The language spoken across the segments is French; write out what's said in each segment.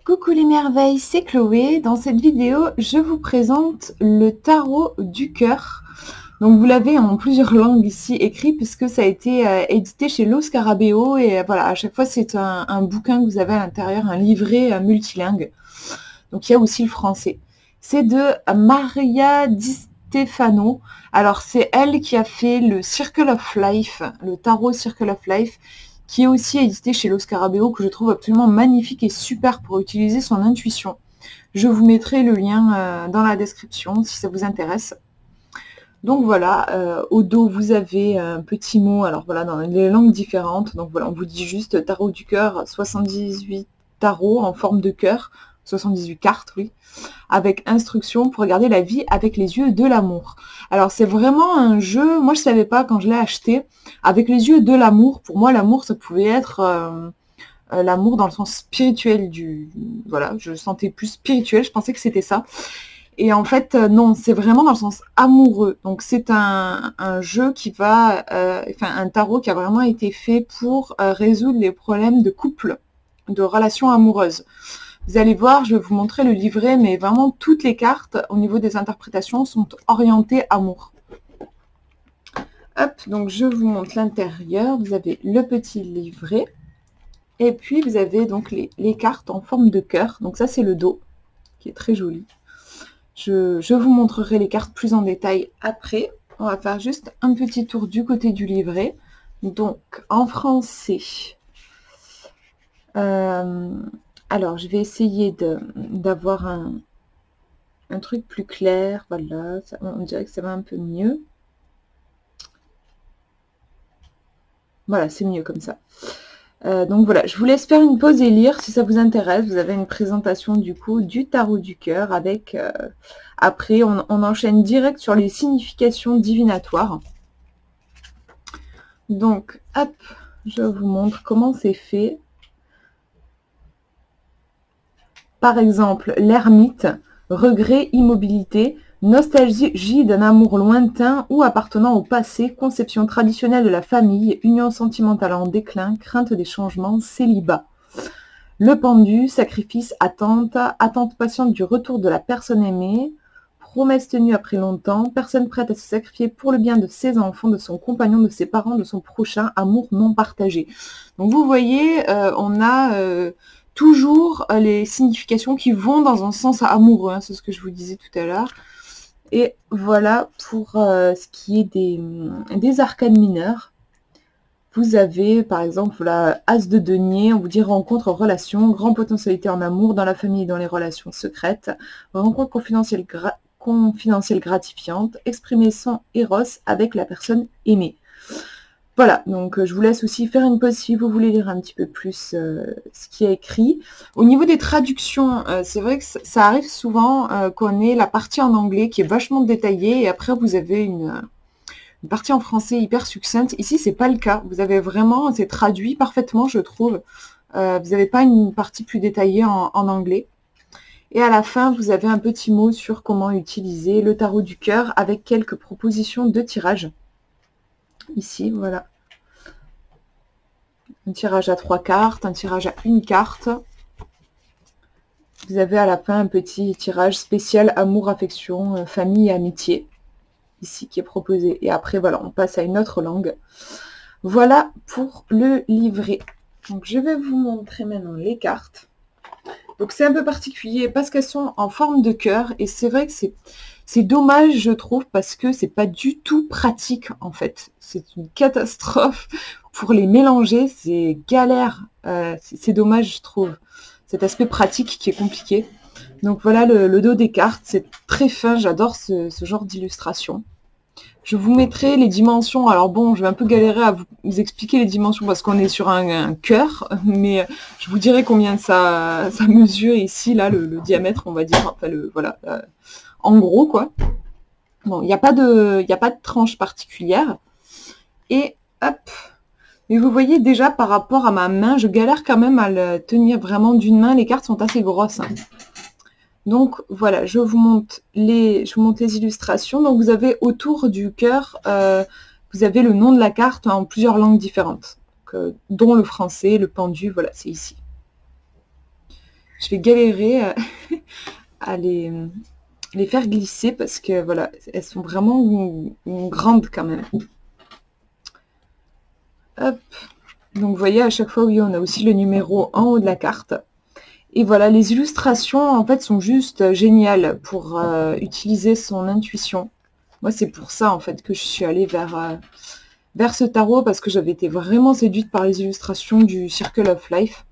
Coucou les merveilles, c'est Chloé. Dans cette vidéo, je vous présente le tarot du cœur. Donc vous l'avez en plusieurs langues ici écrit puisque ça a été édité chez Lo Scarabeo et voilà, à chaque fois c'est un bouquin que vous avez à l'intérieur, un livret multilingue. Donc il y a aussi le français. C'est de Maria Di Stefano. Alors c'est elle qui a fait le Circle of Life, le tarot Circle of Life, qui est aussi édité chez Lo Scarabeo, que je trouve absolument magnifique et super pour utiliser son intuition. Je vous mettrai le lien dans la description si ça vous intéresse. Donc voilà, au dos vous avez un petit mot, alors voilà, dans des langues différentes. Donc voilà, on vous dit juste tarot du cœur, 78 tarots en forme de cœur, 78 cartes, oui, avec instruction pour regarder la vie avec les yeux de l'amour. Alors c'est vraiment un jeu, moi je savais pas quand je l'ai acheté, avec les yeux de l'amour. Pour moi l'amour ça pouvait être l'amour dans le sens spirituel voilà, je le sentais plus spirituel, je pensais que c'était ça. Et en fait non, c'est vraiment dans le sens amoureux. Donc c'est un jeu qui va, enfin un tarot qui a vraiment été fait pour résoudre les problèmes de couple, de relations amoureuses. Vous allez voir, je vais vous montrer le livret, mais vraiment toutes les cartes, au niveau des interprétations, sont orientées amour. Hop, donc je vous montre l'intérieur. Vous avez le petit livret. Et puis, vous avez donc les cartes en forme de cœur. Donc ça, c'est le dos, qui est très joli. Je vous montrerai les cartes plus en détail après. On va faire juste un petit tour du côté du livret. Donc, en français... alors, je vais essayer d'avoir un truc plus clair. Voilà, ça, on dirait que ça va un peu mieux. Voilà, c'est mieux comme ça. Donc voilà, je vous laisse faire une pause et lire si ça vous intéresse. Vous avez une présentation du coup du tarot du cœur avec... après, on enchaîne direct sur les significations divinatoires. Donc, hop, je vous montre comment c'est fait. Par exemple, l'ermite, regret, immobilité, nostalgie d'un amour lointain ou appartenant au passé, conception traditionnelle de la famille, union sentimentale en déclin, crainte des changements, célibat. Le pendu, sacrifice, attente patiente du retour de la personne aimée, promesse tenue après longtemps, personne prête à se sacrifier pour le bien de ses enfants, de son compagnon, de ses parents, de son prochain, amour non partagé. Donc vous voyez, on a... toujours les significations qui vont dans un sens amoureux, hein, c'est ce que je vous disais tout à l'heure. Et voilà pour ce qui est des arcanes mineures. Vous avez par exemple la As de denier, on vous dit rencontre en relation, grande potentialité en amour, dans la famille et dans les relations secrètes, rencontre confidentielle gratifiante, exprimer son éros avec la personne aimée. Voilà, donc je vous laisse aussi faire une pause si vous voulez lire un petit peu plus ce qui est écrit. Au niveau des traductions, c'est vrai que ça arrive souvent qu'on ait la partie en anglais qui est vachement détaillée et après vous avez une partie en français hyper succincte. Ici, c'est pas le cas. Vous avez vraiment, c'est traduit parfaitement, je trouve. Vous n'avez pas une partie plus détaillée en anglais. Et à la fin, vous avez un petit mot sur comment utiliser le tarot du cœur avec quelques propositions de tirage. Ici, voilà. Un tirage à 3 cartes, un tirage à 1 carte. Vous avez à la fin un petit tirage spécial amour, affection, famille et amitié. Ici qui est proposé. Et après, voilà, on passe à une autre langue. Voilà pour le livret. Donc je vais vous montrer maintenant les cartes. Donc c'est un peu particulier parce qu'elles sont en forme de cœur. Et c'est vrai que c'est dommage, je trouve, parce que c'est pas du tout pratique, en fait. C'est une catastrophe pour les mélanger, c'est galère. C'est dommage, je trouve. Cet aspect pratique qui est compliqué. Donc voilà le dos des cartes, c'est très fin, j'adore ce genre d'illustration. Je vous mettrai les dimensions. Alors bon, je vais un peu galérer à vous expliquer les dimensions parce qu'on est sur un cœur, mais je vous dirai combien ça mesure ici, là, le diamètre, on va dire. Enfin, voilà, en gros, quoi. Bon, il n'y a pas de tranche particulière. Et hop. Mais vous voyez déjà par rapport à ma main, je galère quand même à le tenir vraiment d'une main. Les cartes sont assez grosses. Hein. Donc voilà, je vous montre les illustrations. Donc vous avez autour du cœur, vous avez le nom de la carte en plusieurs langues différentes, dont le français, le pendu, voilà, c'est ici. je vais galérer à les faire glisser parce que voilà, elles sont vraiment grandes quand même. Hop. Donc vous voyez, à chaque fois, oui, on a aussi le numéro en haut de la carte. Et voilà, les illustrations, en fait, sont juste géniales pour utiliser son intuition. Moi, c'est pour ça, en fait, que je suis allée vers ce tarot, parce que j'avais été vraiment séduite par les illustrations du Circle of Life.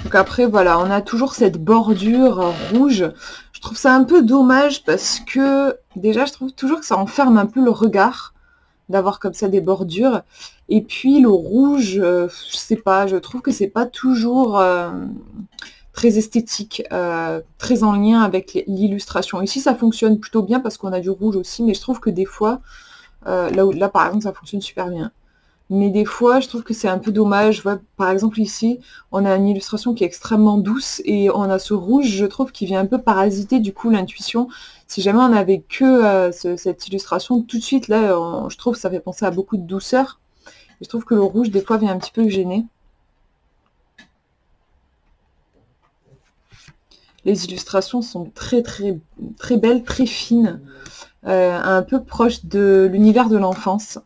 Donc après, voilà, on a toujours cette bordure rouge. Je trouve ça un peu dommage parce que, déjà, je trouve toujours que ça enferme un peu le regard d'avoir comme ça des bordures. Et puis le rouge, je sais pas, je trouve que c'est pas toujours très esthétique, très en lien avec l'illustration. Ici, ça fonctionne plutôt bien parce qu'on a du rouge aussi, mais je trouve que des fois, là par exemple, ça fonctionne super bien. Mais des fois, je trouve que c'est un peu dommage. Ouais, par exemple, ici, on a une illustration qui est extrêmement douce et on a ce rouge, je trouve, qui vient un peu parasiter du coup l'intuition. Si jamais on avait que cette illustration, tout de suite, là, je trouve que ça fait penser à beaucoup de douceur. Et je trouve que le rouge, des fois, vient un petit peu gêner. Les illustrations sont très, très, très belles, très fines, un peu proches de l'univers de l'enfance.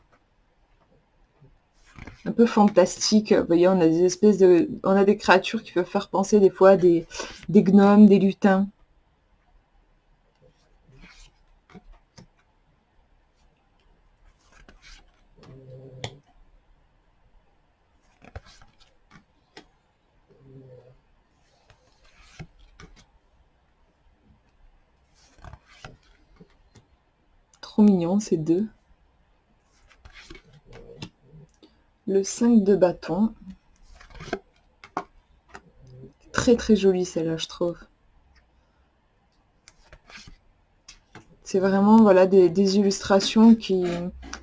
Un peu fantastique. Vous voyez, on a des espèces on a des créatures qui peuvent faire penser des fois à des gnomes, des lutins. Trop mignon, ces deux. Le 5 de bâton. Très très jolie celle-là, je trouve. C'est vraiment voilà, des illustrations qui...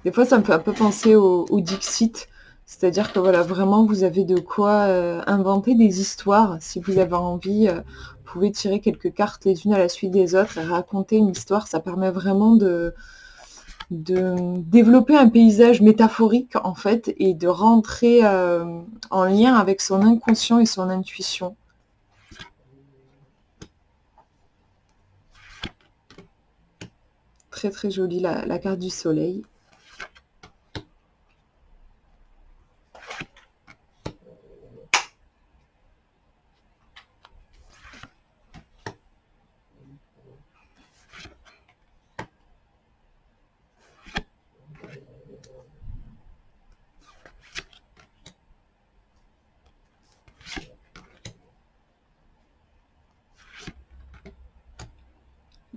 Des fois, ça me fait un peu penser au Dixit. C'est-à-dire que voilà, vraiment, vous avez de quoi inventer des histoires. Si vous avez envie, vous pouvez tirer quelques cartes les unes à la suite des autres et raconter une histoire. Ça permet vraiment de développer un paysage métaphorique, en fait, et de rentrer en lien avec son inconscient et son intuition. Très très jolie la carte du soleil.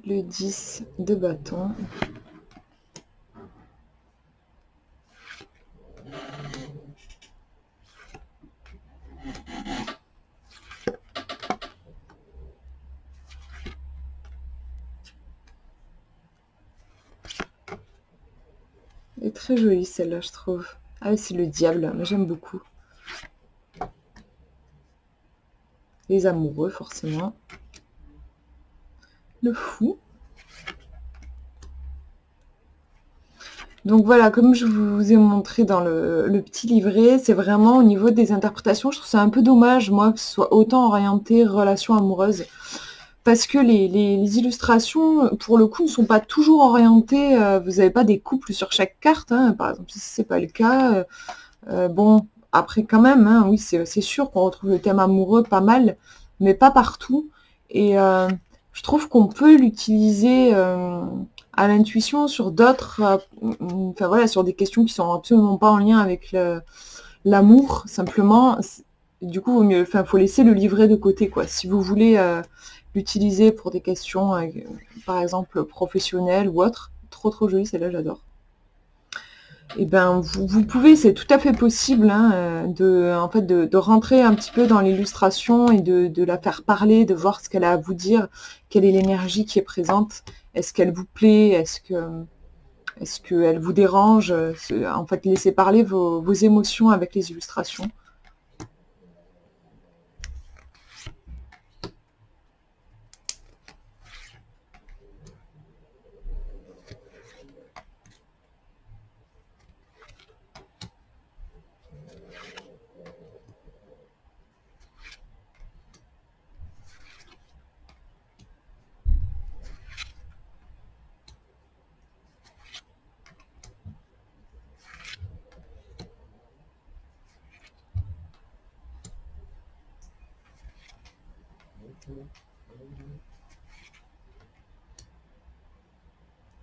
Le 10 de bâton. Elle est très jolie celle-là, je trouve. Ah, c'est le diable, mais j'aime beaucoup. Les amoureux, forcément. Le fou. Donc voilà, comme je vous ai montré dans le petit livret, c'est vraiment au niveau des interprétations, je trouve ça un peu dommage, moi, que ce soit autant orienté relation amoureuse. Parce que les illustrations, pour le coup, ne sont pas toujours orientées, vous n'avez pas des couples sur chaque carte, hein, par exemple, si c'est pas le cas. Bon, après quand même, hein, oui, c'est sûr qu'on retrouve le thème amoureux pas mal, mais pas partout. Et je trouve qu'on peut l'utiliser à l'intuition sur d'autres, enfin voilà, sur des questions qui sont absolument pas en lien avec l'amour, simplement. Du coup, enfin, faut laisser le livret de côté, quoi. Si vous voulez l'utiliser pour des questions, par exemple professionnelles ou autres, trop trop jolie, celle-là, j'adore. Eh ben, vous pouvez, c'est tout à fait possible, hein, en fait, de rentrer un petit peu dans l'illustration et de la faire parler, de voir ce qu'elle a à vous dire, quelle est l'énergie qui est présente, est-ce qu'elle vous plaît, est-ce qu'elle vous dérange, en fait, laissez parler vos émotions avec les illustrations.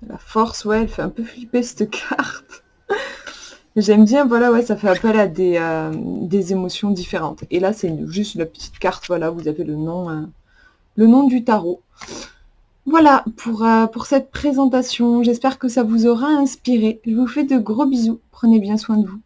La force, ouais, elle fait un peu flipper cette carte. J'aime bien, voilà, ouais, ça fait appel à des émotions différentes. Et là, c'est juste la petite carte, voilà, vous avez le nom du tarot. Voilà pour cette présentation. J'espère que ça vous aura inspiré. Je vous fais de gros bisous. Prenez bien soin de vous.